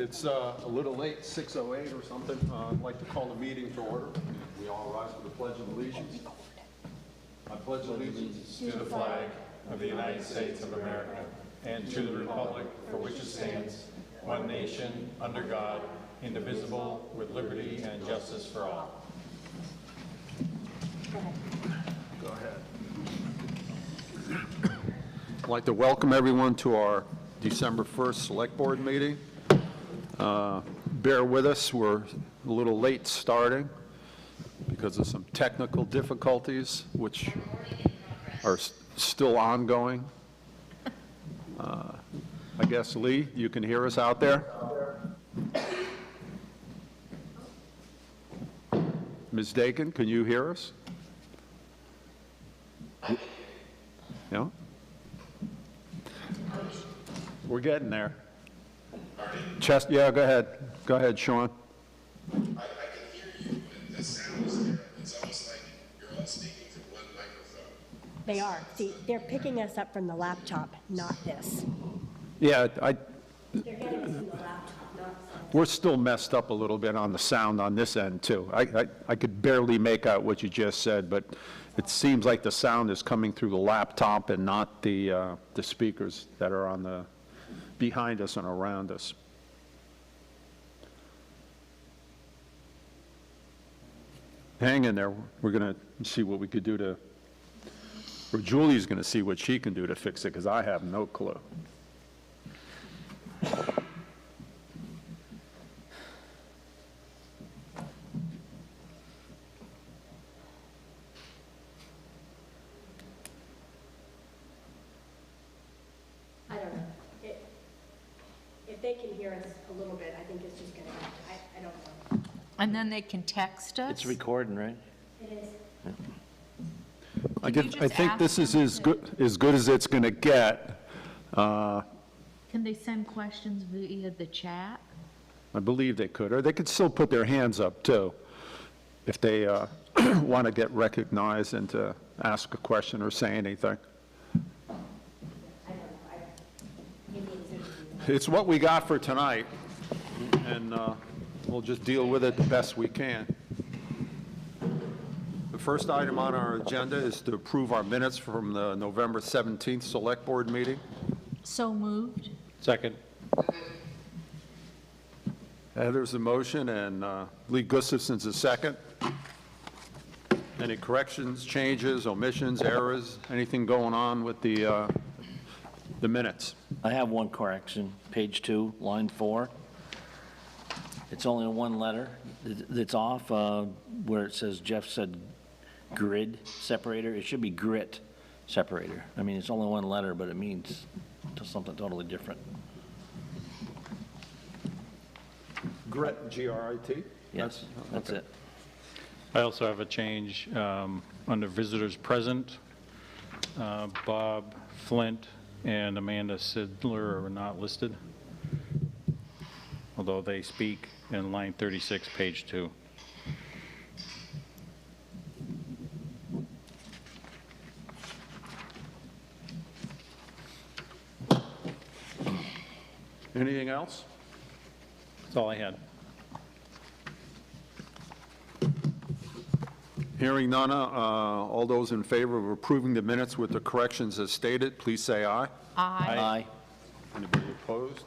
It's a little late, 6:08 or something. I'd like to call the meeting to order. We all rise for the Pledge of Allegiance. I pledge allegiance to the flag of the United States of America and to the republic for which it stands, one nation, under God, indivisible, with liberty and justice for all. Go ahead. I'd like to welcome everyone to our December 1st Select Board meeting. Bear with us, we're a little late starting because of some technical difficulties, which are still ongoing. I guess, Lee, you can hear us out there? Ms. Dakin, can you hear us? No? We're getting there. Yeah, go ahead. Go ahead, Sean. I can hear you, but the sound is there. It's almost like you're all speaking through one microphone. They are. See, they're picking us up from the laptop, not this. Yeah, They're getting us from the laptop, not this. we're still messed up a little bit on the sound on this end, too. I could barely make out what you just said, but it seems like the sound is coming through the laptop and not the speakers that are on the behind us and around us. Hang in there. We're going to see what we could do to, or Julie's going to see what she can do to fix it, because I have no clue. I don't know. If they can hear us a little bit, I think it's just going to, I don't know. And then they can text us? It's recording, right? It is. I Can you just think ask this is them as good as it's going to get. Can they send questions via the chat? I believe they could, or they could still put their hands up, too, if they want to get recognized and to ask a question or say anything. It's what we got for tonight, and we'll just deal with it the best we can. The first item on our agenda is to approve our minutes from the November 17th Select Board meeting. So moved. Second. Heather's a motion, and Lee Gustafson's a second. Any corrections, changes, omissions, errors, anything going on with the minutes? I have one correction, page 2, line 4. It's only one letter that's off, where it says, Jeff said grid separator. It should be grit separator. I mean, it's only one letter, but it means something totally different. Grit, G-R-I-T? Yes, that's okay. it. I also have a change under visitors present. Bob Flint and Amanda Sidler are not listed, although they speak in line 36, page 2. Anything else? That's all I had. Hearing none, all those in favor of approving the minutes with the corrections as stated, please say aye. Aye. Aye. Anybody opposed?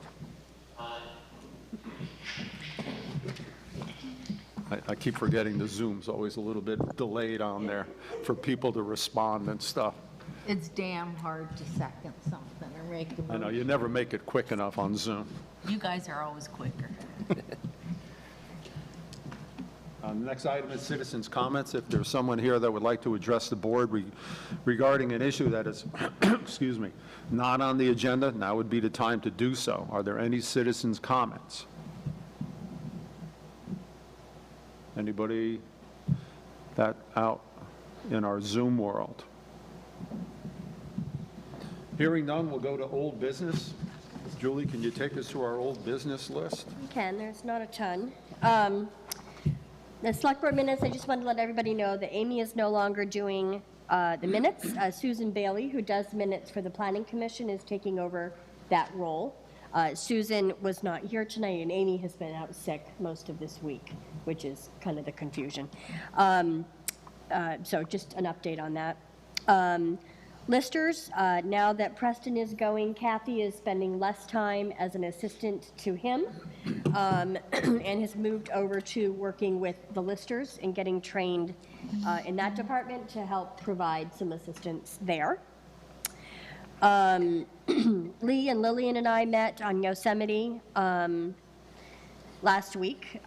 I keep forgetting the Zoom's always a little bit delayed on there for people to respond and stuff. It's damn hard to second something or make a I know, motion. you never make it quick enough on Zoom. You guys are always quicker. The next item is citizens' comments. If there's someone here that would like to address the board regarding an issue that is, excuse me, not on the agenda, now would be the time to do so. Are there any citizens' comments? Anybody that out in our Zoom world? Hearing none, we'll go to old business. Julie, can you take us through our old business list? You can, there's not a ton. The select board minutes, I just wanted to let everybody know that Amy is no longer doing the minutes. Susan Bailey, who does minutes for the planning commission, is taking over that role. Susan was not here tonight, and Amy has been out sick most of this week, which is kind of the confusion. So just an update on that. Listers, now that Preston is going, Kathy is spending less time as an assistant to him, and has moved over to working with the listers and getting trained in that department to help provide some assistance there. Lee and Lillian and I met on Yosemite last week.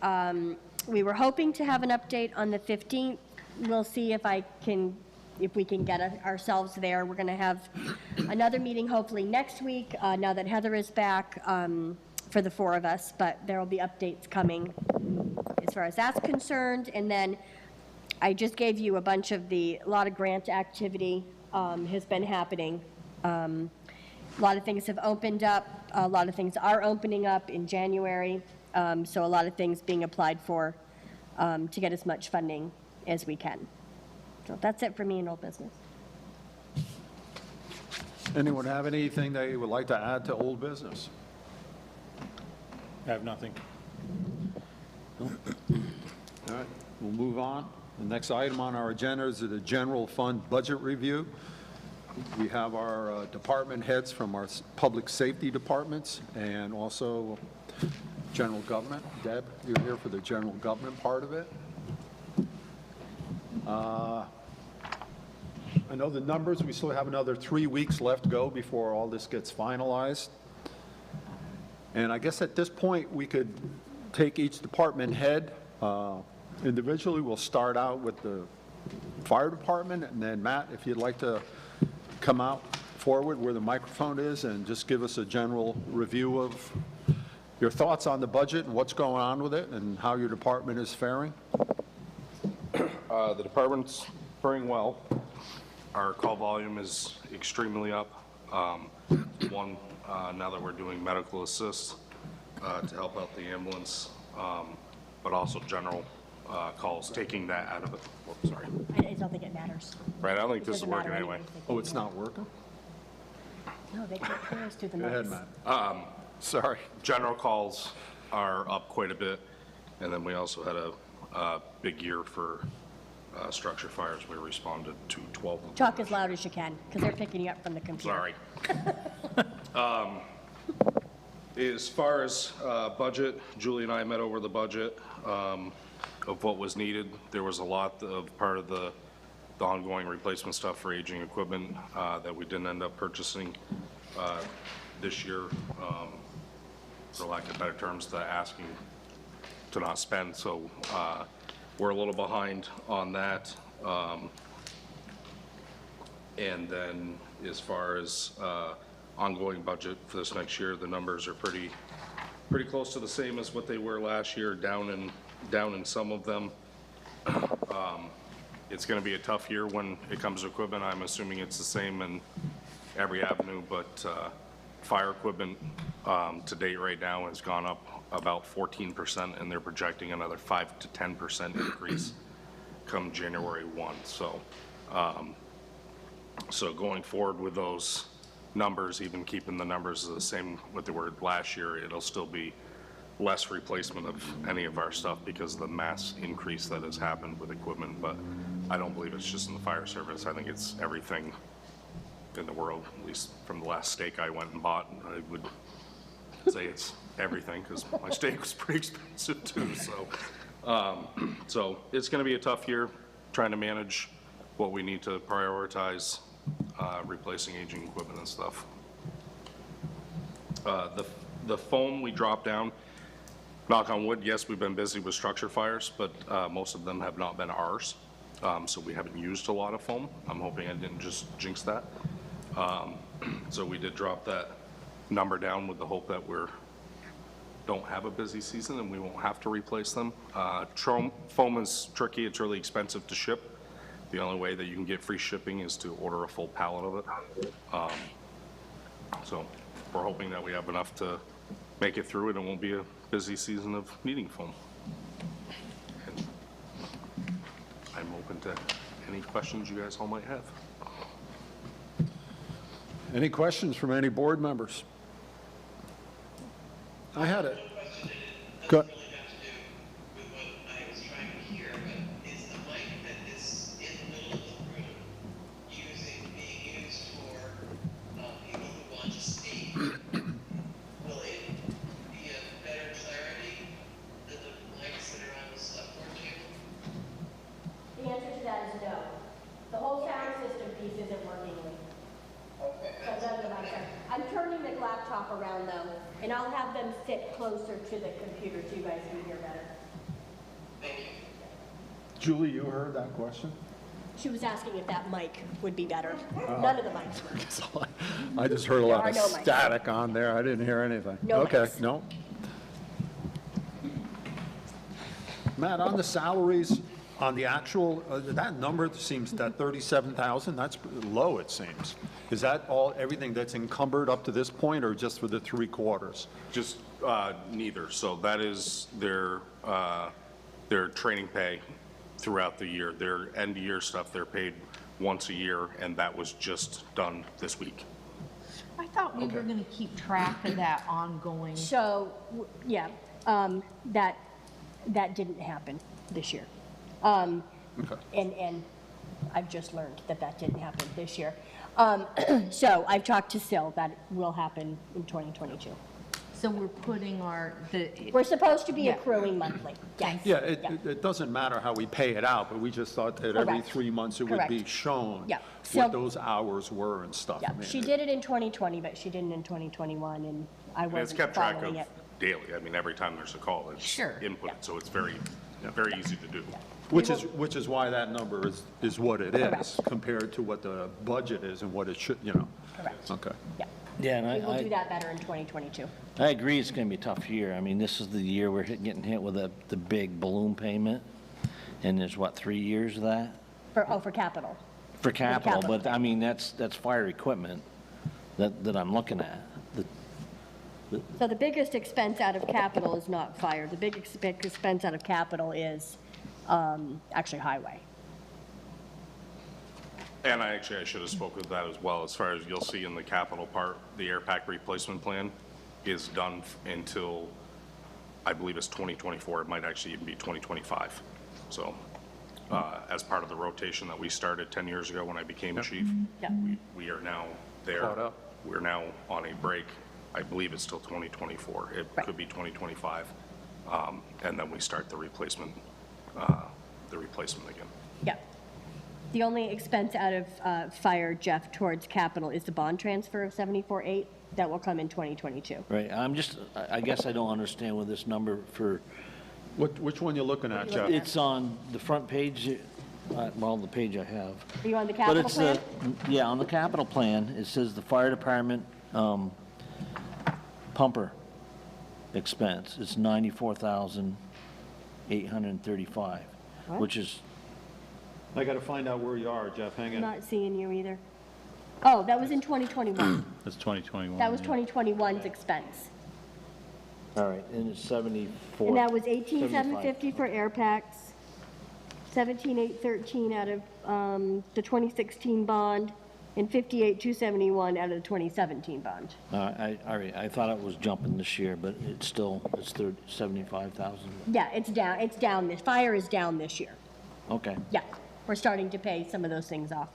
We were hoping to have an update on the 15th. We'll see if we can get ourselves there. We're going to have another meeting hopefully next week, now that Heather is back, for the 4 of us, but there will be updates coming as far as that's concerned. And then I just gave you a lot of grant activity has been happening. A lot of things have opened up. A lot of things are opening up in January. So a lot of things being applied for to get as much funding as we can. So that's it for me in old business. Anyone have anything they would like to add to old business? I have nothing. All right, we'll move on. The next item on our agenda is the general fund budget review. We have our department heads from our public safety departments and also general government. Deb, you're here for the general government part of it. I know the numbers, we still have another 3 weeks left to go before all this gets finalized. And I guess at this point, we could take each department head individually. We'll start out with the fire department, and then Matt, if you'd like to come out forward where the microphone is and just give us a general review of your thoughts on the budget and what's going on with it and how your department is faring. The department's faring well. Our call volume is extremely up. Now that we're doing medical assist to help out the ambulance, but also general calls, taking that out of it. Whoops, sorry. I don't think it matters. Right, I don't think It this is doesn't working matter anyway. anyway. Oh, it's not working? No, they can't hear us through the Go ahead, mics. Matt. Sorry. General calls are up quite a bit, and then we also had a big year for structure fires. We responded to 12 of them. Talk as loud as you can, because they're picking you up from the computer. Sorry. As far as budget, Julie and I met over the budget of what was needed. There was a lot of part of the ongoing replacement stuff for aging equipment that we didn't end up purchasing this year, for lack of better terms, the asking to not spend. So we're a little behind on that. And then as far as ongoing budget for this next year, the numbers are pretty close to the same as what they were last year, down in some of them. It's going to be a tough year when it comes to equipment. I'm assuming it's the same in every avenue, but fire equipment to date right now has gone up about 14%, and they're projecting another 5 to 10% increase come January 1. So going forward with those numbers, even keeping the numbers the same what they were last year, it'll still be less replacement of any of our stuff because of the mass increase that has happened with equipment. But I don't believe it's just in the fire service. I think it's everything in the world, at least from the last steak I went and bought. I would say it's everything because my steak was pretty expensive too. So it's going to be a tough year trying to manage what we need to prioritize, replacing aging equipment and stuff. The foam we dropped down, knock on wood, yes, we've been busy with structure fires, but most of them have not been ours. So we haven't used a lot of foam. I'm hoping I didn't just jinx that. So we did drop that number down with the hope that don't have a busy season and we won't have to replace them. Foam is tricky. It's really expensive to ship. The only way that you can get free shipping is to order a full pallet of it. So we're hoping that we have enough to make it through it and won't be a busy season of needing foam. And I'm open to any questions you guys all might have. Any questions from any board members? I had a, That's go, really got to do with what I was trying to hear, but is the mic that is in the middle of the room being used for people who want to speak? Will it be a better clarity than the mics that are on the select board table? The answer to that is no. The whole sound system piece isn't working. Okay. So none of the mics are. I'm turning the laptop around though, and I'll have them sit closer to the computer so you guys can hear better. Thank you. Julie, you heard that question? She was asking if that mic would be better. None of the mics were. I just heard a lot of There are no mics. static on there. I didn't hear anything. No Okay, mics. no. Matt, on the salaries, on the actual, that number seems, that 37,000, that's low, it seems. Is that all, everything that's encumbered up to this point, or just for the 3 quarters? Just neither. So that is their training pay throughout the year. Their end-of-year stuff, they're paid once a year, and that was just done this week. I thought we were gonna keep track of that ongoing. So, yeah, that didn't happen this year. Okay. And I've just learned that that didn't happen this year. So I've talked to Sil, that will happen in 2022. So we're putting We're supposed to be Yeah. accruing monthly, yes. Yeah, it doesn't matter how we pay it out, but we just thought that every Correct. 3 months it would be Correct. shown Yeah. what So- those hours were and stuff. Yeah, I mean, she did it in 2020, but she didn't in 2021, and I And it's wasn't kept track following of it. daily. I mean, every time there's a call, it's Sure. input, so it's very easy to do. Which is why that number is what it is, Correct. compared to what the budget is and what it should, you know. Correct. Okay. Yeah, Yeah, and we will do I that better in 2022. agree it's gonna be a tough year. I mean, this is the year we're getting hit with the big balloon payment, and there's what, 3 years of that? For capital. For capital, capital. but I mean, that's fire equipment that I'm looking at. So the biggest expense out of capital is not fire. The big expense out of capital is actually highway. And I should have spoken to that as well. As far as you'll see in the capital part, the air pack replacement plan is done until, I believe it's 2024. It might actually even be 2025. So as part of the rotation that we started 10 years ago when I became chief, Yeah. we are now there. Caught up. We're now on a break. I believe it's till 2024. It Right. could be 2025. And then we start the replacement again. Yeah. The only expense out of fire, Jeff, towards capital is the bond transfer of 74.8. That will come in 2022. Right, I guess I don't understand with this number for, Which one you looking at, Jeff? it's on the front page, well, the page I have. Are you on the But capital it's plan? yeah, on the capital plan, it says the fire department pumper expense, it's 94,835, What? which is, I got to find out where you are, Jeff, hang I'm in. not seeing you either. Oh, that was in 2021. That's 2021. That was yeah. 2021's expense. all right, and it's 74. And that was 18,750 for air packs, 17,813 out of the 2016 bond, and 58,271 out of the 2017 bond. All right, I thought it was jumping this year, but it's still, it's 75,000. Yeah, it's down, this fire is down this year. Okay. Yeah, we're starting to pay some of those things off.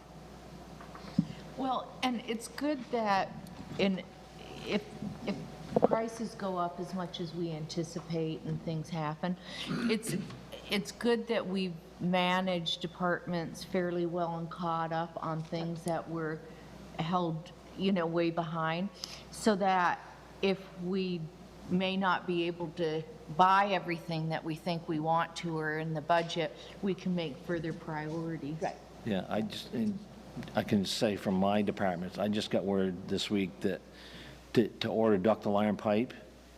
Well, and it's good that if prices go up as much as we anticipate and things happen, it's good that we've managed departments fairly well and caught up on things that were held, way behind, so that if we may not be able to buy everything that we think we want to or in the budget, we can make further priorities. Right. Yeah, I can say from my departments, I just got word this week that to order ductile iron pipe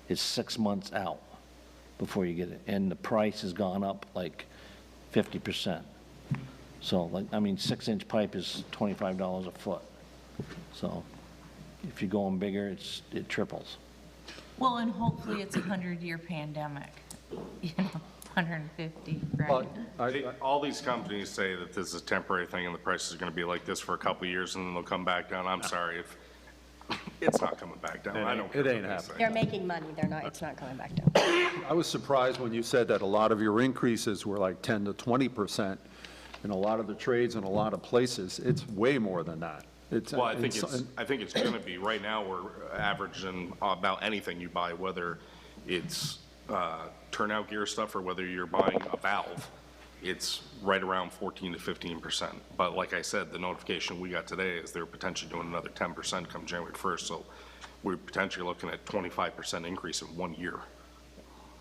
is 6 months out before you get it, and the price has gone up like 50%. So, 6-inch pipe is $25 a foot. So, if you're going bigger, it triples. Well, and hopefully it's a 100-year pandemic, 150, right? All these companies say that this is a temporary thing and the prices are going to be like this for a couple of years and then they'll come back down. I'm sorry, if It's not coming back down. I don't care It what ain't they happening. say. They're making money, it's not coming back down. I was surprised when you said that a lot of your increases were like 10 to 20%. In a lot of the trades in a lot of places, it's way more than that. Well, I think it's going to be, right now, we're averaging about anything you buy, whether it's turnout gear stuff or whether you're buying a valve, it's right around 14 to 15%. But like I said, the notification we got today is they're potentially doing another 10% come January 1st, so we're potentially looking at 25% increase in 1 year.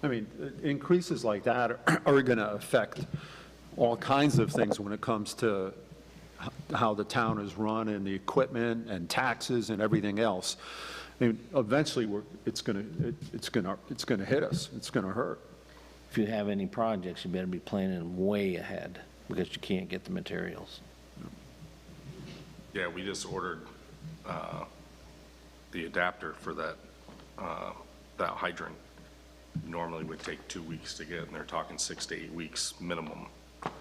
I mean, increases like that are going to affect all kinds of things when it comes to how the town is run and the equipment and taxes and everything else. I mean, eventually, it's going to hit us. It's going to hurt. If you have any projects, you better be planning them way ahead, because you can't get the materials. Yeah, we just ordered the adapter for that hydrant. Normally would take 2 weeks to get, and they're talking 6 to 8 weeks minimum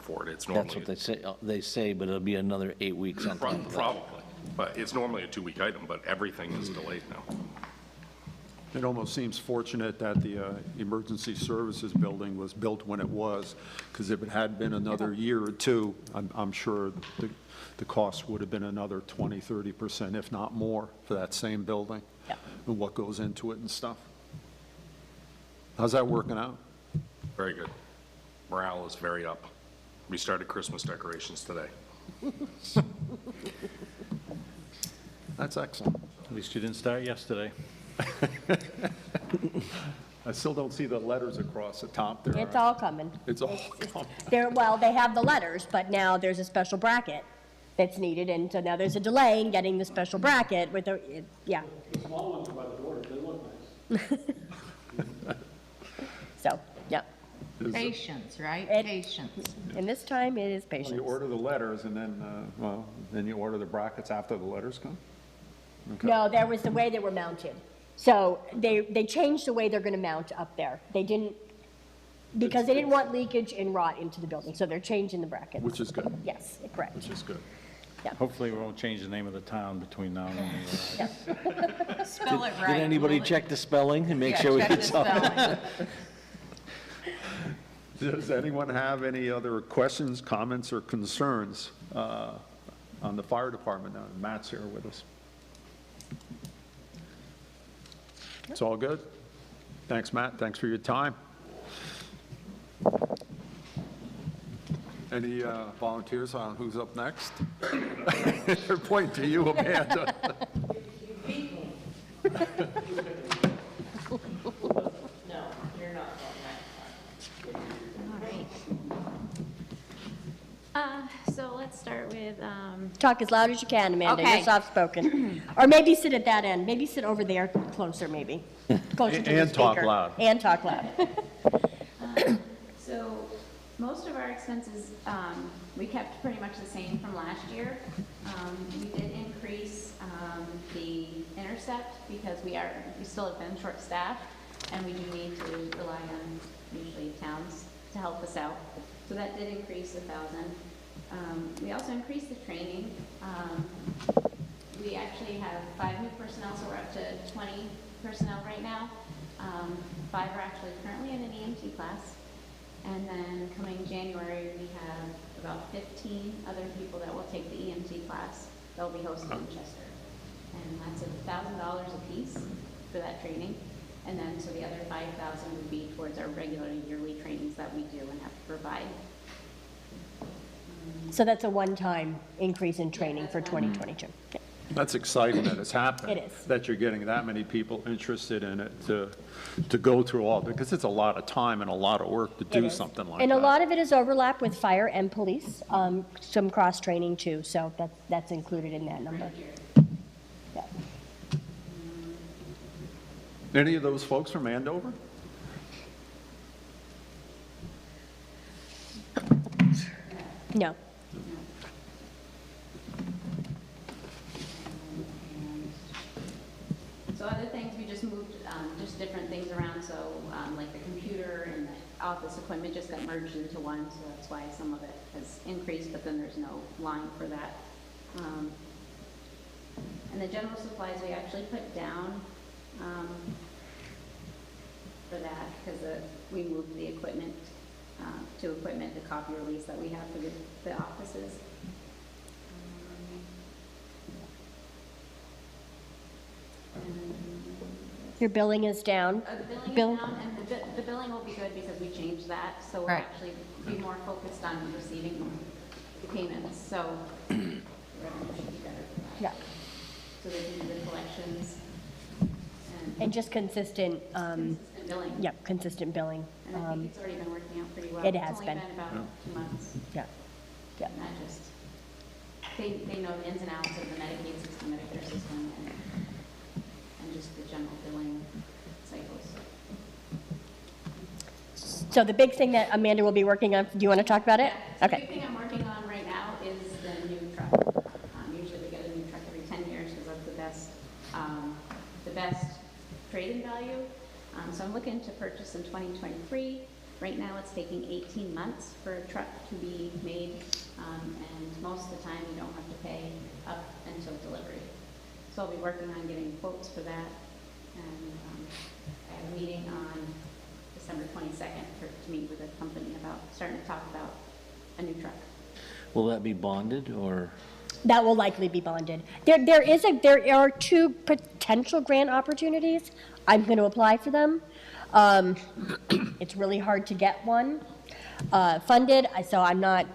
for it. It's normally. That's what they say, but it'll be another 8 weeks on top of that. Probably, but it's normally a 2-week item, but everything is delayed now. It almost seems fortunate that the emergency services building was built when it was, because if it had been another year or two, I'm sure the cost would have been another 20, 30%, if not more, for that same building. Yeah. And what goes into it and stuff. How's that working out? Very good. Morale is very up. We started Christmas decorations today. That's excellent. At least you didn't start yesterday. I still don't see the letters across the top there. It's all coming. It's all coming. Well, they have the letters, but now there's a special bracket that's needed, and so now there's a delay in getting the special bracket with yeah. So, yeah. Patience, right? It- Patience. And this time, it is You patience. order the letters and then, then you order the brackets after the letters come? Okay. No, there was the way they were mounted. So they changed the way they're going to mount up there. They didn't, because they didn't want leakage and rot into the building, so they're changing the brackets. Which is good, Yes, correct. which is good. Hopefully, we won't change the name of the town between now and then. Yeah. Spell it right. Did anybody Will it- check the spelling and make Yeah, sure check it's the all? spelling. Does anyone have any other questions, comments, or concerns on the fire department? Matt's here with us. It's all good? Thanks, Matt. Thanks for your time. Any volunteers on who's up next? They're pointing to you, Amanda. So let's start with, Talk as loud as you can, Amanda. You're Okay. soft-spoken. Or maybe sit at that end. Maybe sit over there closer, maybe. Closer to the And talk speaker. loud. And talk loud. so most of our expenses, we kept pretty much the same from last year. We did increase the intercept because we still have been short-staffed, and we do need to rely on usually towns to help us out. So that did increase 1,000. We also increased the training. We actually have 5 new personnel, so we're up to 20 personnel right now. 5 are actually currently in an EMT class. And then coming January, we have about 15 other people that will take the EMT class. They'll be hosted in Chester. And that's $1,000 a piece for that training. And then, so the other 5,000 would be towards our regular yearly trainings that we do and have to provide. So that's a one-time increase in training for 2022. Okay. That's exciting that it's happening. It is. That you're getting that many people interested in it to go through all, because it's a lot of time and a lot of work to It do is. something like that. And a lot of it is overlap with fire and police, some cross-training too, so that's included in that number. Yeah. Any of those folks from Andover? No. So other things, we just moved just different things around, so like the computer and the office equipment just got merged into one, so that's why some of it has increased, but then there's no line for that. And the general supplies we actually put down for that, because we moved the equipment to equipment, the copier lease that we have for the offices. Your billing is down. The billing Bill- is down, and the billing will be good because we changed that, so we'll Right. actually be more focused on receiving the payments, so revenue should be better for that. Yeah. So they can do the collections And just consistent, consistent billing. yeah, consistent billing. And I think it's already been working out pretty well. it has been. It's only been about 2 months, Yeah, yeah. and that just, they know the ins and outs of the Medicaid system, Medicare system, and just the general billing cycles. So the big thing that Amanda will be working on, do you want to talk about it? So the Okay. big thing I'm working on right now is the new truck. Usually we get a new truck every 10 years because that's the best trade-in value. So I'm looking to purchase in 2023. Right now, it's taking 18 months for a truck to be made, and most of the time, you don't have to pay up until delivery. So I'll be working on getting quotes for that, and I have a meeting on December 22nd to meet with a company about, starting to talk about a new truck. Will that be bonded, or? That will likely be bonded. There are 2 potential grant opportunities. I'm going to apply for them. It's really hard to get one funded, so I'm not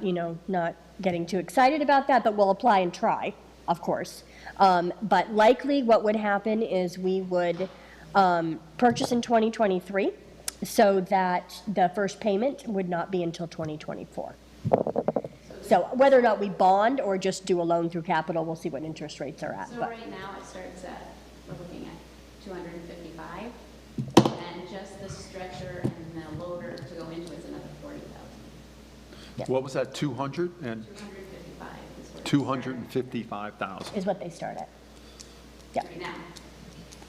getting too excited about that, but we'll apply and try, of course. But likely what would happen is we would purchase in 2023 so that the first payment would not be until 2024. So whether or not we bond or just do a loan through capital, we'll see what interest rates are at. So But right now, it starts at, we're looking at 255, and just the stretcher and the loader to go into it's another 40,000. What was that, 200 and 255 is what it's 255,000? is what they start at. Yeah, right now,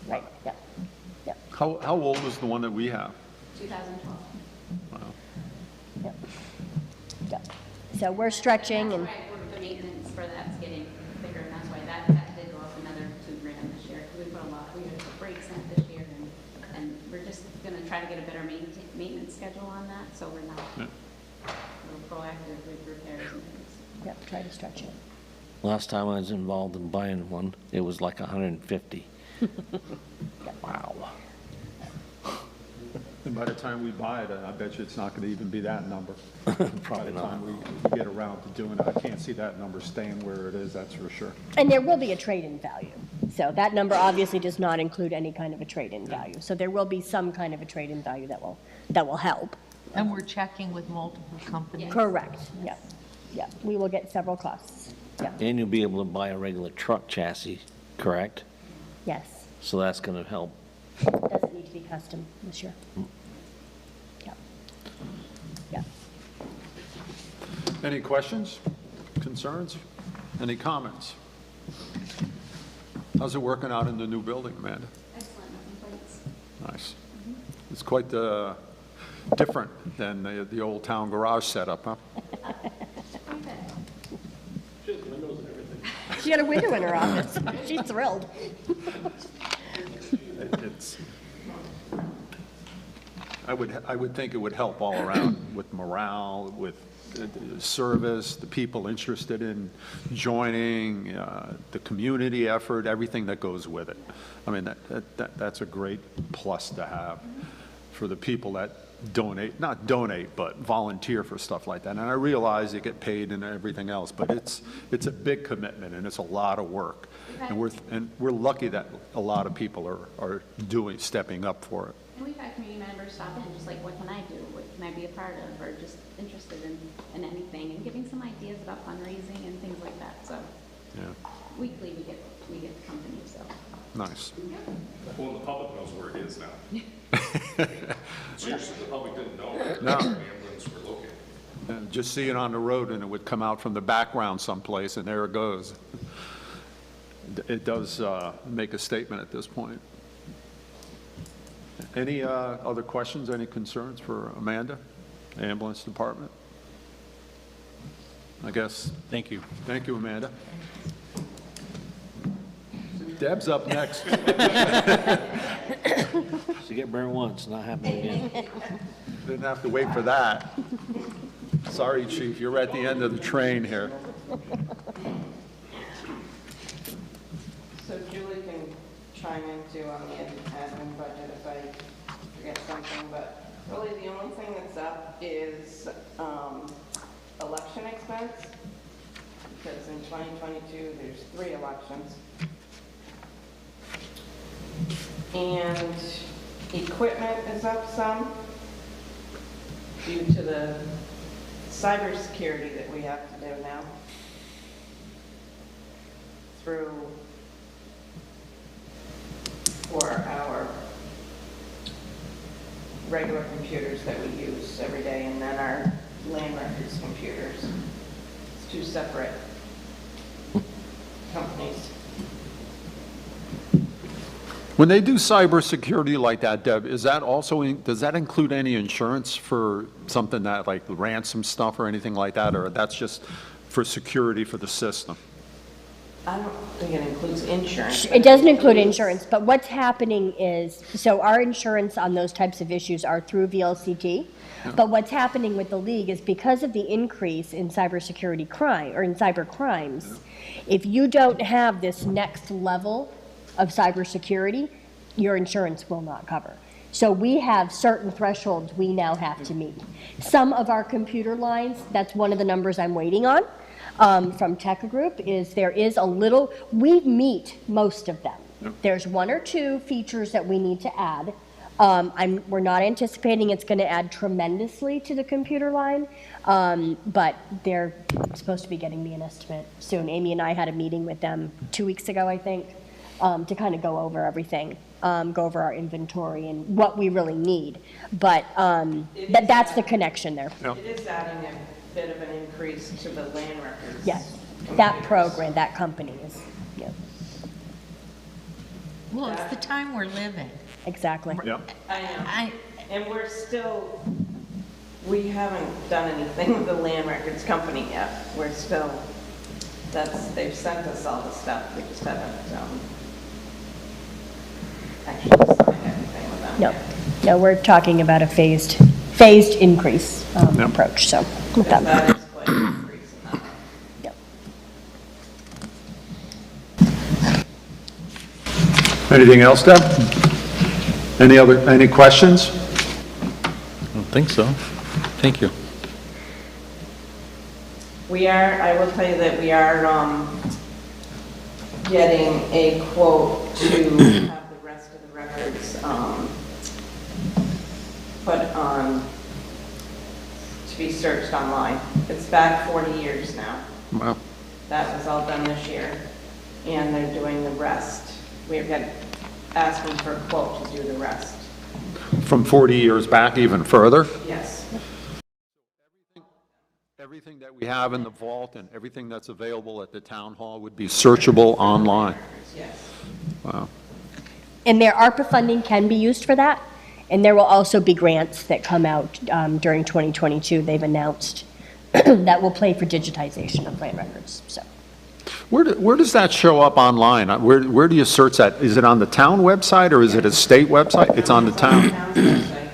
right, yeah, yeah, How old is the one that we have? 2012. Wow. yeah. Yeah. So we're stretching and, That's why the maintenance for that's getting bigger, and that's why that did go up another $2,000 this year. We put we had to put brakes in it this year, and we're just gonna try to get a better maintenance schedule on that, so we're not proactive with repairs and things. yeah, try to stretch it. Last time I was involved in buying one, it was like 150. Wow. And by the time we buy it, I bet you it's not going to even be that number. Probably By the not. time we get around to doing it, I can't see that number staying where it is, that's for sure. And there will be a trade-in value. So that number obviously does not include any kind of a trade-in value. So there will be some kind of a trade-in value that will help. And we're checking with multiple companies. Correct, yeah, yeah. We will get several costs, yeah, And you'll be able to buy a regular truck chassis, correct? yes. So that's going to help. Doesn't need to be custom this year. Yeah, yeah. Any questions, concerns, any comments? How's it working out in the new building, Amanda? Excellent, no complaints. Nice. It's quite different than the old town garage setup, huh? Quite good. She had a window in her office. She's thrilled. It's, I would think it would help all around with morale, with the service, the people interested in joining, the community effort, everything that goes with it. I mean, that's a great plus to have for the people that donate, not donate, but volunteer for stuff like that. And I realize you get paid and everything else, but it's a big commitment and it's a lot of work. And we're lucky that a lot of people are stepping up for it. And we've had community members stop in, just like, what can I do? What can I be a part of? Or just interested in anything, and giving some ideas about fundraising and things like that. So Yeah, weekly, we get company, so. nice. Well, the public knows where it is now. Seriously, the public didn't know where the No. ambulance were located. And just see it on the road and it would come out from the background someplace and there it goes. It does make a statement at this point. Any other questions, any concerns for Amanda, ambulance department? I guess. Thank you. Thank you, Amanda. Deb's up next. So get burnt once, not happen again. Didn't have to wait for that. Sorry, chief, you're at the end of the train here. So Julie can chime in too on the admin budget if I forget something, but really the only thing that's up is election expense, because in 2022, there's 3 elections. And equipment is up some due to the cybersecurity that we have to do now for our regular computers that we use every day, and then our land records computers. It's 2 separate companies. When they do cybersecurity like that, Deb, is that also, does that include any insurance for something that, like ransom stuff or anything like that, or that's just for security for the system? I don't think it includes insurance. It doesn't include insurance, but what's happening is, so our insurance on those types of issues are through VLCT. But what's happening with the league is because of the increase in cybersecurity crime, or in cyber crimes, if you don't have this next level of cybersecurity, your insurance will not cover. So we have certain thresholds we now have to meet. Some of our computer lines, that's one of the numbers I'm waiting on from Tech Group, is there is a little, we meet most of them. There's 1 or 2 features that we need to add. We're not anticipating it's going to add tremendously to the computer line, but they're supposed to be getting me an estimate soon. Amy and I had a meeting with them 2 weeks ago, I think, to kind of go over everything, go over our inventory and what we really need. But that's the connection there. It is adding a bit of an increase to the land records. Yes, that program, that company is, yeah, Well, it's the time we're living. exactly. Yep. I know. I, And we haven't done anything with the land records company yet. We're still, they've sent us all the stuff, we just haven't actually signed anything with them No, yet. no, we're talking about a phased increase approach, so with Because that. that is quite an increase in that. Yep. Anything else, Deb? Any questions? I don't think so. Thank you. I will tell you that we are getting a quote to have the rest of the records put on, to be searched online. It's back 40 years now. Wow. That was all done this year, and they're doing the rest. We've got asking for a quote to do the rest. From 40 years back, even further? Yes. Everything that we have in the vault and everything that's available at the town hall would be searchable online? Yes. Wow. And their ARPA funding can be used for that, and there will also be grants that come out during 2022, they've announced, that will play for digitization of land records, so. Where does that show up online? Where do you search that? Is it on the town website or is it a state website? It's on the town. Town's website.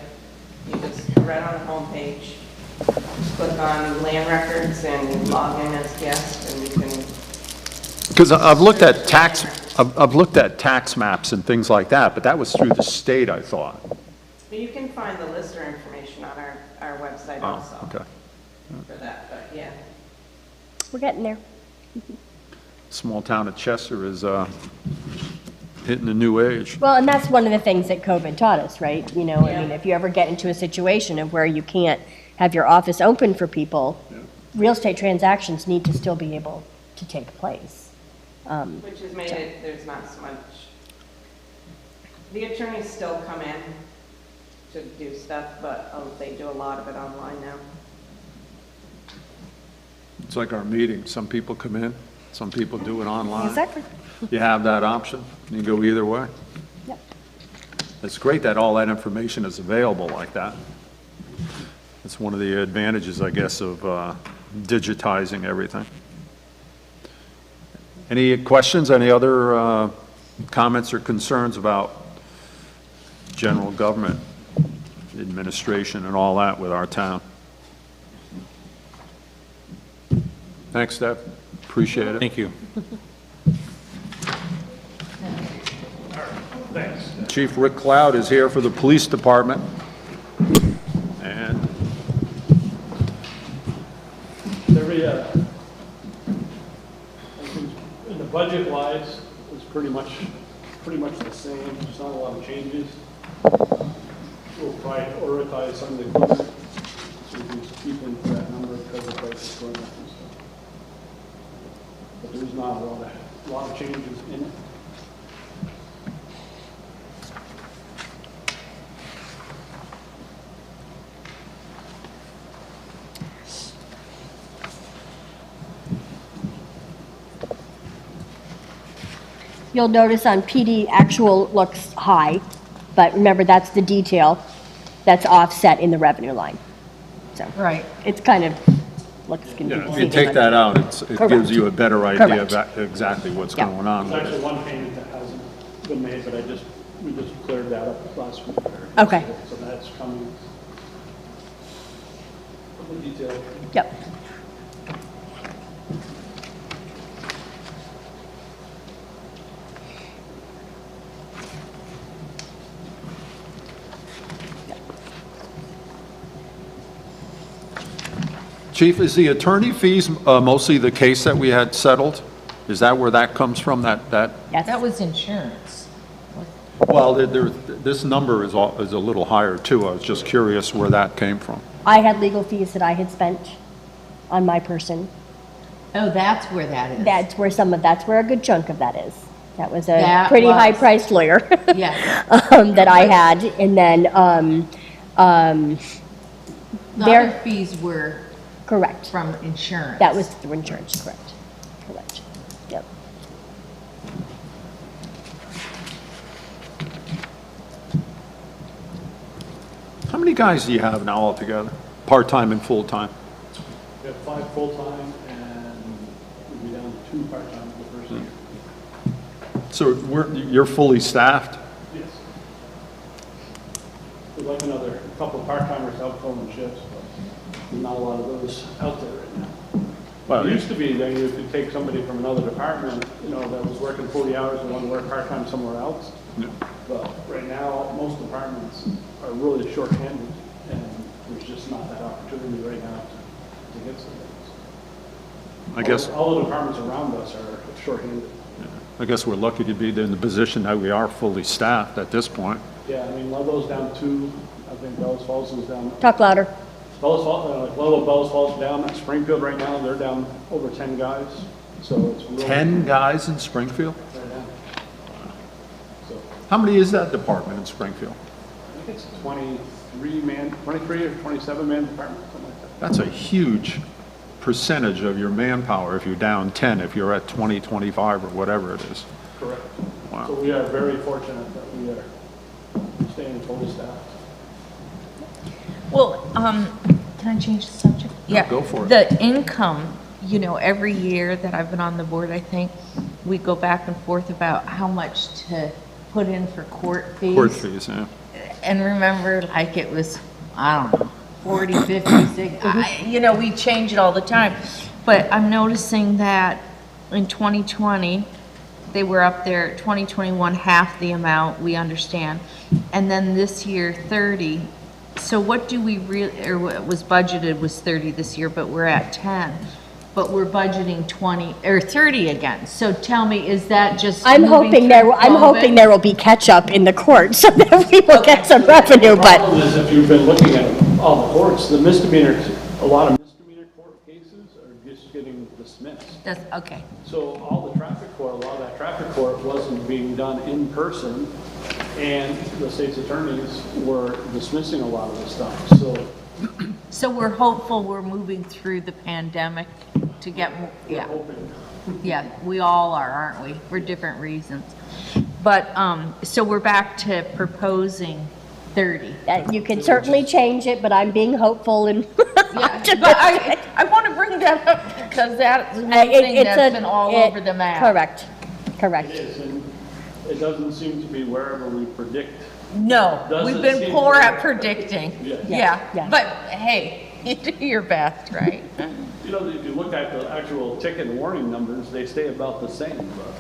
You just, right on the homepage, just click on land records and you log in as guest, and you can. Because I've looked at I've looked at tax maps and things like that, but that was through the state, I thought. You can find the lister information on our website Oh, also okay. for that, but yeah. We're getting there. Small town of Chester is hitting a new age. Well, and that's one of the things that COVID taught us, right? You know, I mean, Yeah. if you ever get into a situation of where you can't have your office open for people, real estate transactions need to still be able to take place. Which has made it, there's not so much. The attorneys still come in to do stuff, but they do a lot of it online now. It's like our meeting. Some people come in, some people do it online. Exactly. You have that option. You can go either way. Yep. It's great that all that information is available like that. It's one of the advantages, I guess, of digitizing everything. Any questions? Any other comments or concerns about general government administration and all that with our town? Thanks, Deb. Appreciate it. Thank you. Chief Rick Cloud is here for the police department. And in the budget wise, it's pretty much the same. There's not a lot of changes. We'll prioritize some of the equipment so we can keep into that number because of prices going up and stuff. But there's not a lot of changes in it. You'll notice on PD, actual looks high, but remember, that's the detail that's offset in the revenue line. So Right. it's kind of looks if confusing. you take that out, it Correct. gives you a better idea of Correct. exactly what's Yeah. going on There's with actually it. one payment that hasn't been made, but we just cleared that up last week. Okay. So that's coming. The detail. Yep. Chief, is the attorney fees mostly the case that we had settled? Is that where that comes from, that? Yes. That was insurance. Well, this number is a little higher, too. I was just curious where that came from. I had legal fees that I had spent on my person. Oh, that's where that is. That's where a good chunk of that is. That was a That pretty was- high-priced lawyer. Yeah. That I had, and then, The There- other fees were correct. from insurance. That was through insurance, correct. Correct. Yep. How many guys do you have now altogether, part-time and full-time? We have 5 full-time and we'll be down to 2 part-time for the first year. So you're fully staffed? Yes. We'd like another couple of part-timers out filming shifts, but not a lot of those out there right now. Well, It used to be that you could take somebody from another department, that was working 40 hours and wanted to work part-time somewhere else. Yeah. But right now, most departments are really short-handed, and there's just not that opportunity right now to get somebody. I guess, All the departments around us are short-handed. I guess we're lucky to be in the position that we are fully staffed at this point. Yeah, I mean, Ludlow's down 2, I think Bellows Falls is down, Talk louder. Bellows Falls down, at Springfield right now, they're down over 10 guys, so it's really. 10 guys in Springfield? Right now. So, How many is that department in Springfield? I think it's 23 or 27-man department, something like that. That's a huge percentage of your manpower if you're down 10, if you're at 20, 25, or whatever it is. Correct. Wow. So we are very fortunate that we are staying fully staffed. Well, can I change the subject? Yeah. go for it. The income, every year that I've been on the board, I think, we go back and forth about how much to put in for court fees. Court fees, yeah. And remember, like, it was, I don't know, 40, 50, 60, we change it all the time. But I'm noticing that in 2020, they were up there, 2021, half the amount, we understand. And then this year, 30. So what do we really, or what was budgeted was 30 this year, but we're at 10. But we're budgeting 20, or 30 again. So tell me, is that just I'm moving hoping through I'm hoping COVID? there will be catch-up in the court so that we will get some revenue, The but, problem is, if you've been looking at all the courts, the misdemeanor, a lot of misdemeanor court cases are just getting dismissed. That's, okay. So all the traffic court, a lot of that traffic court wasn't being done in person, and the state's attorneys were dismissing a lot of the stuff, so. So we're hopeful we're moving through the pandemic to get, yeah. Yeah, we all are, aren't we? For different reasons. But, so we're back to proposing 30. you can certainly change it, but I'm being hopeful and Yeah, but I want to bring that up because that's one thing that's been all over the map. Correct, correct. It is, and it doesn't seem to be wherever we predict. No, we've Doesn't been seem poor to- at predicting. Yeah. Yeah, but hey, you do your best, right? You know, if you look at the actual ticket and warning numbers, they stay about the same, but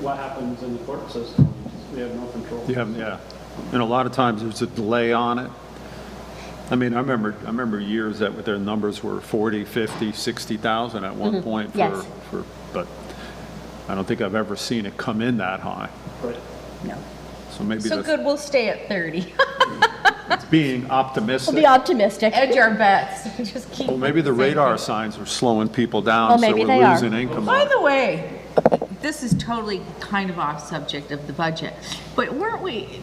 what happens in the court system, we have no control. Yeah, and a lot of times there's a delay on it. I mean, I remember years that their numbers were 40, 50, 60,000 at one point Yes. but I don't think I've ever seen it come in that high. Right. No. So maybe So that's good, we'll stay at 30. being optimistic. We'll be optimistic. Edge our bets, just keep. Well, maybe the radar signs are slowing people down, Oh, so maybe we're they are. losing income By on it. the way, this is totally kind of off subject of the budget, but weren't we,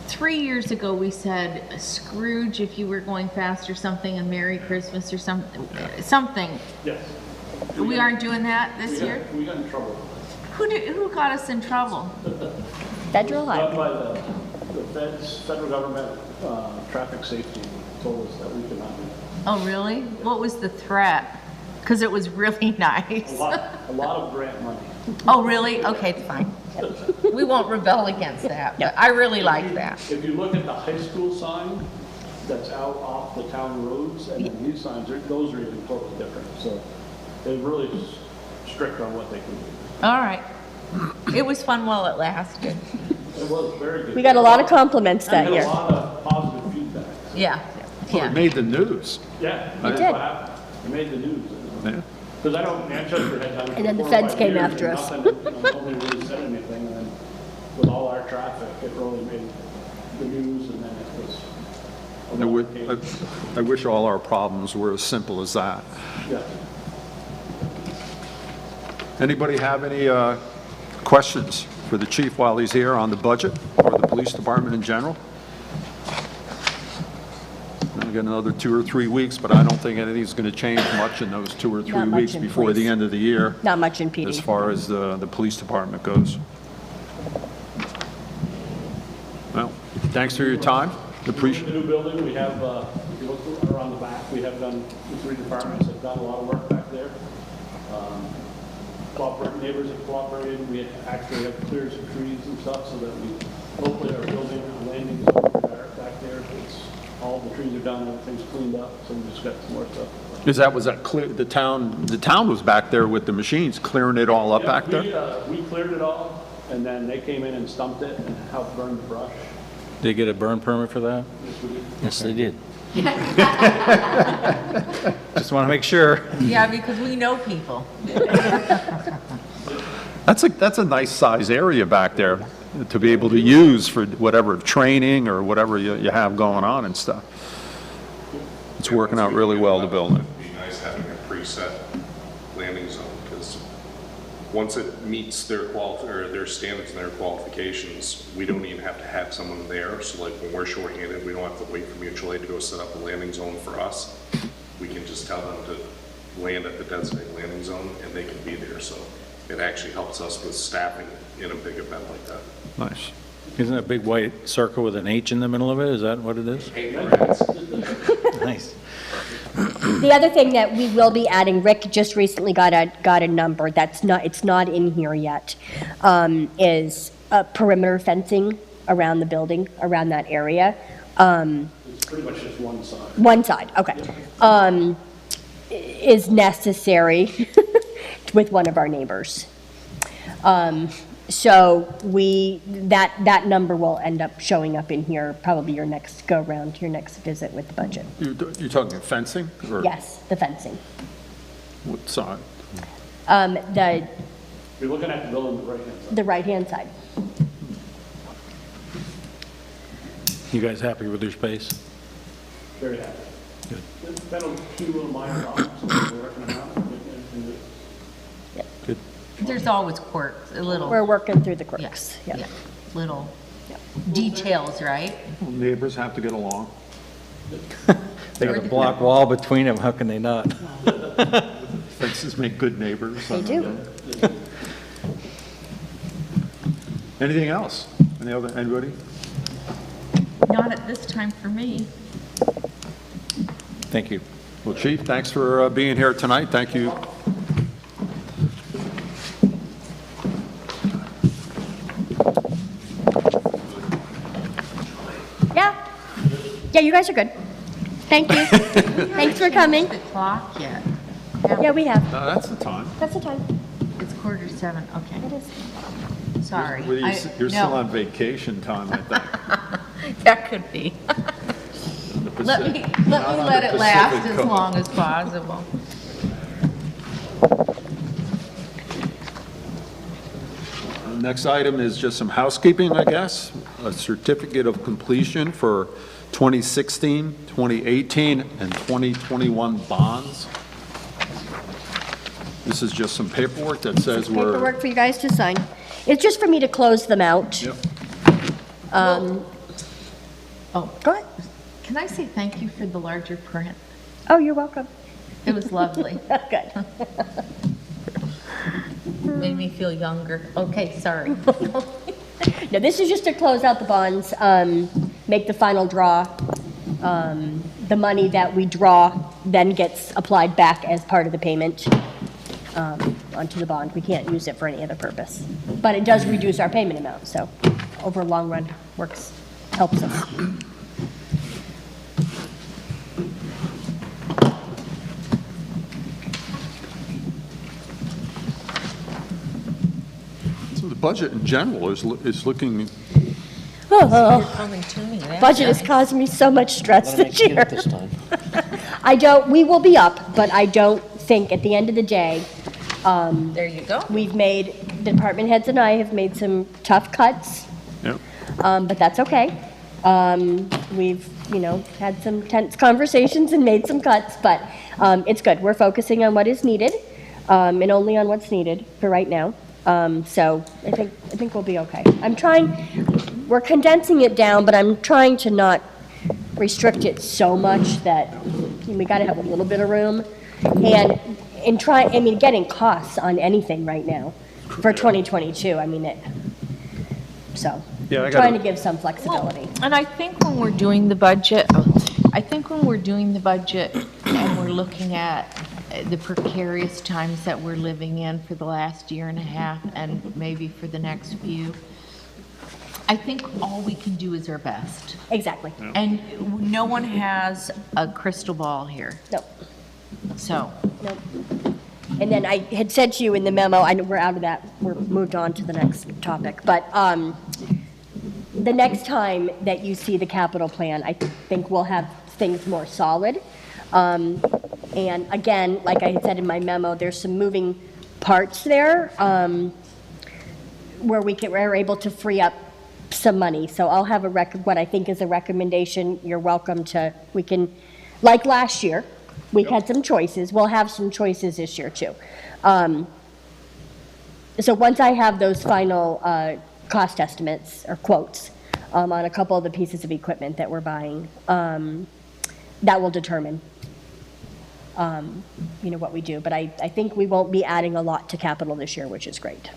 3 years ago, we said Scrooge, if you were going fast or something, and Merry Christmas or something. Yes. We aren't doing that this year? We got in trouble. Who got us in trouble? Federal Done highway. by the federal government, traffic safety told us that we could not do Oh, really? What was the threat? Because it was really nice. that. A lot of grant money. Oh, really? Okay, fine. We won't rebel against that, but I really like that. If you look at the high school sign that's out off the town roads, and then these signs, those are even totally different. So they're really strict on what they can do. All right. It was fun while it lasted. It was very good. We got a lot of compliments We that had year. a lot of positive feedback. Yeah, Well, yeah. it made the news. Yeah. It that's did. what happened. It made the news. Yeah. Because I know Manchester had done it. And then the for 4 or feds 5 came years after and us. nothing, nobody really said anything, and then with all our traffic, it really made the news, and then it was. a I lot would- of cases. I wish all our problems were as simple as that. Yeah. Anybody have any questions for the chief while he's here on the budget or the police department in general? We've got another 2 or 3 weeks, but I don't think anything's going to change much in those 2 or 3 Not much weeks in before the police. end of the year, Not much in as PD. far as the police department goes. Well, thanks for your time. Appreciate The new building, we have, if you look around the back, we have done, the 3 departments have done a lot of work back there. Neighbors have cooperated, we actually have cleared some trees and stuff so that we hopefully are building a landing zone back there. It's, all the trees are done, everything's cleaned up, so we just got some more stuff. Was that clear, the town was back there with the machines, clearing it all up Yeah, back there? We cleared it all, and then they came in and stumped it and helped burn the brush. Did they get a burn permit for that? Yes, we did. Yes, they did. Just want to make sure. Yeah, because we know people. That's a nice size area back there to be able to use for whatever training or whatever you have going on and stuff. It's working out really well, the building. It'd be nice having a preset landing zone, because once it meets their their standards and their qualifications, we don't even have to have someone there. So like when we're shorthanded, we don't have to wait for mutual aid to go set up a landing zone for us. We can just tell them to land at the designated landing zone, and they can be there. So it actually helps us with staffing in a big event like that. Nice. Isn't it a big white circle with an H in the middle of it? Is that what it is? Nice. The other thing that we will be adding, Rick just recently got a number that's not, it's not in here yet, is perimeter fencing around the building, around that area. It's pretty much just one side. One side, okay. Is necessary with one of our neighbors. So that number will end up showing up in here, probably your next go-round, your next visit with the budget. You're talking fencing? Or Yes, the fencing. what side? You're looking at the building on the right-hand side. The right-hand side. You guys happy with your space? Very happy. It's been a few little minor problems, so we're working them out. Good. There's always quirks, a little. We're working through the Yeah, quirks, yeah, yeah. little details, right? Neighbors have to get along. They got a block wall between them, how can they not? Fences make good neighbors. They do. Anything else? Anybody? Not at this time for me. Thank you. Well, Chief, thanks for being here tonight. Thank you. Yeah, you guys are good. Thank you. Thanks for coming. The clock yet? Yeah, we have. No, that's the time. That's the time. It's 6:45, okay. It is. Sorry. Well, you're no. still on vacation time, I think. That could be. Let me let it last as long as possible. Next item is just some housekeeping, I guess. A certificate of completion for 2016, 2018, and 2021 bonds. This is just some paperwork that says we're... Paperwork for you guys to sign. It's just for me to close them out. Yep. Oh, Go ahead. can I say thank you for the larger print? Oh, you're welcome. It was lovely. Good. Made me feel younger. Okay, sorry. No, this is just to close out the bonds, make the final draw. The money that we draw then gets applied back as part of the payment onto the bond. We can't use it for any other purpose. But it does reduce our payment amount, so over a long run, helps us. So the budget in general is looking, Oh, Coming to me, that's budget has nice. caused me so much stress Gotta make this it year. this time. We will be up, but I don't think at the end of the day, There you go. the department heads and I have made some tough cuts, yep. but that's okay. We've, had some tense conversations and made some cuts, but it's good. We're focusing on what is needed, and only on what's needed for right now. So I think we'll be okay. We're condensing it down, but I'm trying to not restrict it so much that we gotta have a little bit of room. And getting costs on anything right now for 2022, Yeah, I trying gotta- to give some flexibility. And I think when we're doing the budget, and we're looking at the precarious times that we're living in for the last year and a half and maybe for the next few, I think all we can do is our best. Exactly. And no one has a crystal ball here, No, so. no. And then I had said to you in the memo, I know we're out of that, we're moved on to the next topic, but the next time that you see the capital plan, I think we'll have things more solid. And again, like I had said in my memo, there's some moving parts there where we're able to free up some money. So I'll have what I think is a recommendation. You're welcome to, like last year, we had some choices. We'll have some choices this year too. So once I have those final cost estimates or quotes on a couple of the pieces of equipment that we're buying, that will determine what we do. But I think we won't be adding a lot to capital this year, which is great.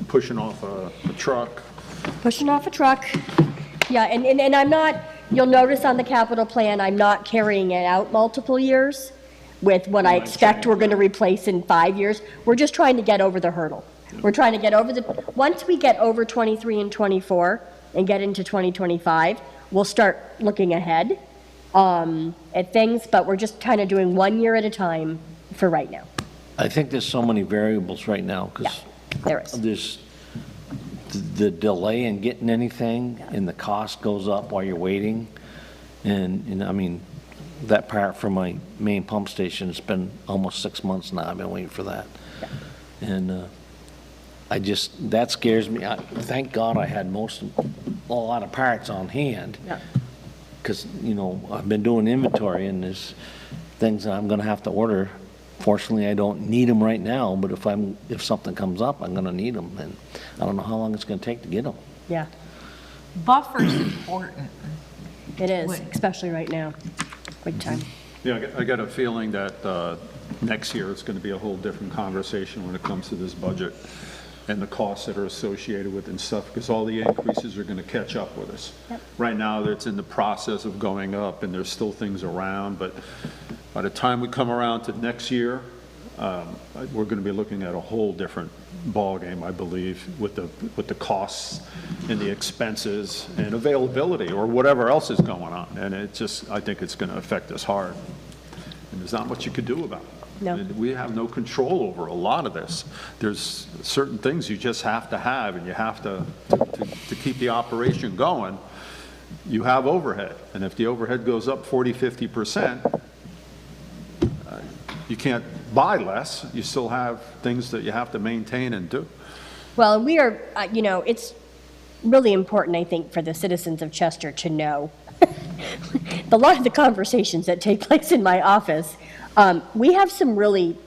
pushing off a truck. Pushing off a truck. Yeah, and I'm not, you'll notice on the capital plan, I'm not carrying it out multiple years with what I expect we're going to replace in 5 years. We're just trying to get over the hurdle. We're trying to get over once we get over 23 and 24 and get into 2025, we'll start looking ahead at things, but we're just kind of doing 1 year at a time for right now. I think there's so many variables right now, Yeah, because there is. there's the delay in getting anything, and the cost goes up while you're waiting. And I mean, that part for my main pump station, it's been almost 6 months now, I've been waiting for that. And that scares me. Thank God I had a lot of parts on hand. Yeah. Because, I've been doing inventory, and there's things that I'm gonna have to order. Fortunately, I don't need them right now, but if something comes up, I'm gonna need them, and I don't know how long it's gonna take to get them. Yeah, Buffer's important. it is, Wait. especially right now, big time. Yeah, I got a feeling that next year it's going to be a whole different conversation when it comes to this budget and the costs that are associated with it and stuff, because all the increases are going to catch up with us. Yep. Right now, it's in the process of going up, and there's still things around, but by the time we come around to next year, we're going to be looking at a whole different ballgame, I believe, with the costs and the expenses and availability or whatever else is going on. And it just, I think it's going to affect us hard. And there's not much you could do about it. No. And we have no control over a lot of this. There's certain things you just have to have, and you have to keep the operation going. You have overhead, and if the overhead goes up 40, 50%, you can't buy less. You still have things that you have to maintain and do. Well, we are, it's really important, I think, for the citizens of Chester to know a lot of the conversations that take place in my office. We have some really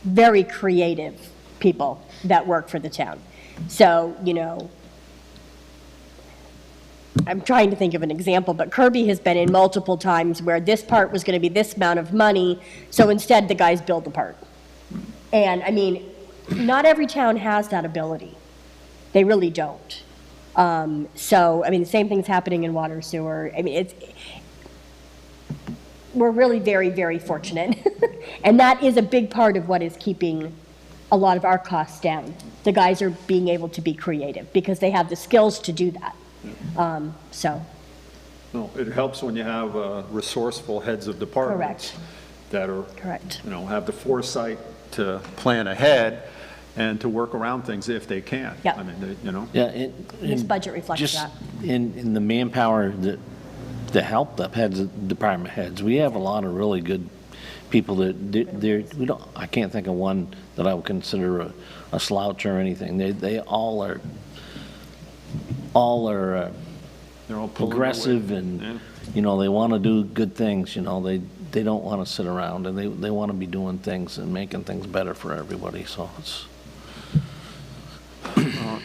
very creative people that work for the town. So, I'm trying to think of an example, but Kirby has been in multiple times where this part was going to be this amount of money, so instead the guys build the part. And, I mean, not every town has that ability. They really don't. So, I mean, the same thing's happening in water sewer. I mean, we're really very, very fortunate. And that is a big part of what is keeping a lot of our costs down. The guys are being able to be creative because they have the skills to do that. So, No, it helps when you have resourceful heads of departments. Correct. That are, Correct. Have the foresight to plan ahead and to work around things if they can. Yeah. I mean, Yeah. this budget reflects Just that. in the manpower that help the heads, department heads, we have a lot of really good people that, I can't think of one that I would consider a slouch or anything. They all are They're all pulling their progressive weight. and, Yeah. they want to do good things, they don't want to sit around, and they want to be doing things and making things better for everybody, so it's.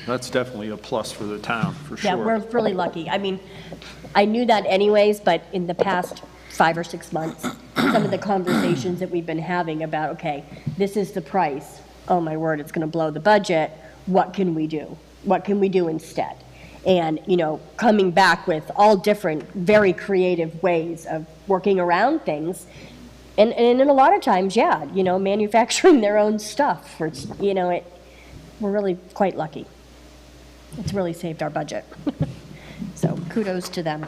That's definitely a plus for the town, for sure. Yeah, we're really lucky. I mean, I knew that anyways, but in the past 5 or 6 months, some of the conversations that we've been having about, okay, this is the price. Oh, my word, it's going to blow the budget. What can we do? What can we do instead? And, coming back with all different, very creative ways of working around things. And in a lot of times, yeah, manufacturing their own stuff. Or it's, we're really quite lucky. It's really saved our budget. So kudos to them.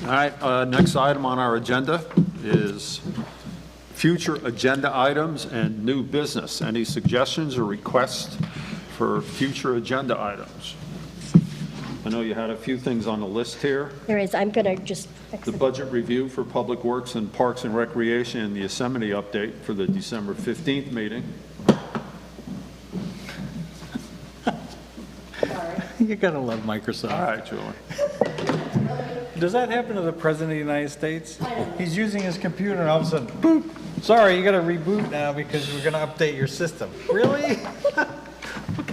All right, next item on our agenda is future agenda items and new business. Any suggestions or requests for future agenda items? I know you had a few things on the list here. There is, I'm going to just fix The it. budget review for Public Works and Parks and Recreation and the Yosemite update for the December 15th meeting. You gotta love Microsoft. All right, Julie. Does that happen to the President of the United States? He's using his computer and all of a sudden, boop, sorry, you gotta reboot now because we're gonna update your system. Really?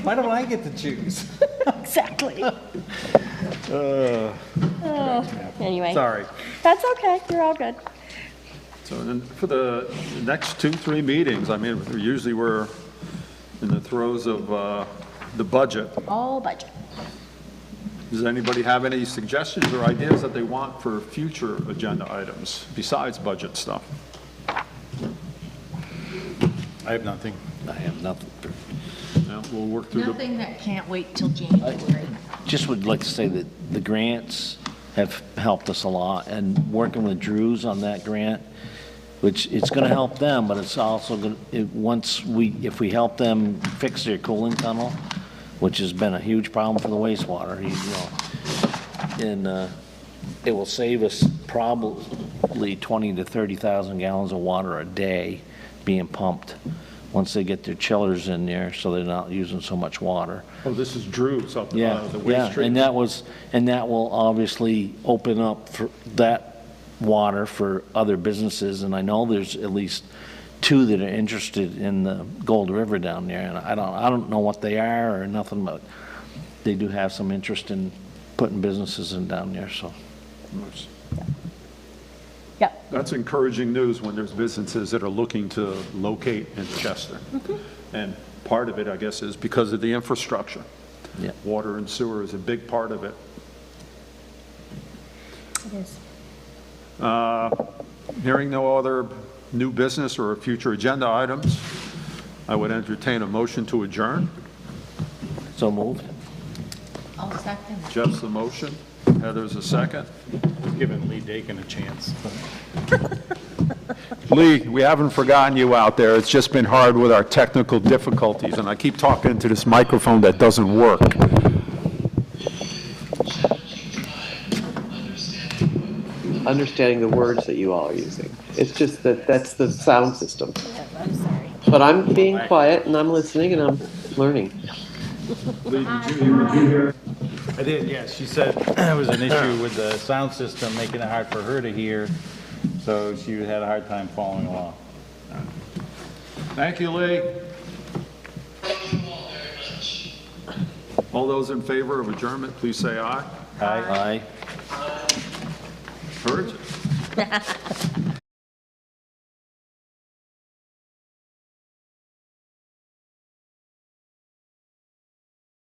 Why don't I get to choose? Exactly. Anyway. Sorry. That's okay, you're all good. So then for the next 2-3 meetings, I mean, usually we're in the throes of the budget. All budget. Does anybody have any suggestions or ideas that they want for future agenda items besides budget stuff? I have nothing. I have nothing. Yeah, we'll work through the, Nothing that can't wait till January. Just would like to say that the grants have helped us a lot, and working with Drews on that grant, which it's going to help them, but it's also going to, if we help them fix their cooling tunnel, which has been a huge problem for the wastewater, and it will save us probably 20 to 30,000 gallons of water a day being pumped once they get their chillers in there, so they're not using so much water. oh, this is Drew's up the Yeah, waste yeah, treatment. and that will obviously open up for that water for other businesses, and I know there's at least 2 that are interested in the Gold River down there, and I don't know what they are or nothing, but they do have some interest in putting businesses in down there, so. Yep. That's encouraging news when there's businesses that are looking to locate in Chester. And part of it, I guess, is because of the infrastructure. Yeah. Water and sewer is a big part of it. It is. Hearing no other new business or future agenda items, I would entertain a motion to adjourn. So moved. I'll second. Jeff's the motion, Heather's the second. Giving Lee Dakin a chance. Lee, we haven't forgotten you out there. It's just been hard with our technical difficulties, and I keep talking into this microphone that doesn't work. Understanding the words that you all are using. It's just that that's the sound system. I'm sorry. But I'm being quiet and I'm listening and I'm learning. Lee, did you hear? I did, yes. She said there was an issue with the sound system, making it hard for her to hear, so she had a hard time following along. Thank you, Lee. Thank you all very much. All those in favor of adjournment, please say aye. Aye. Aye. Heard?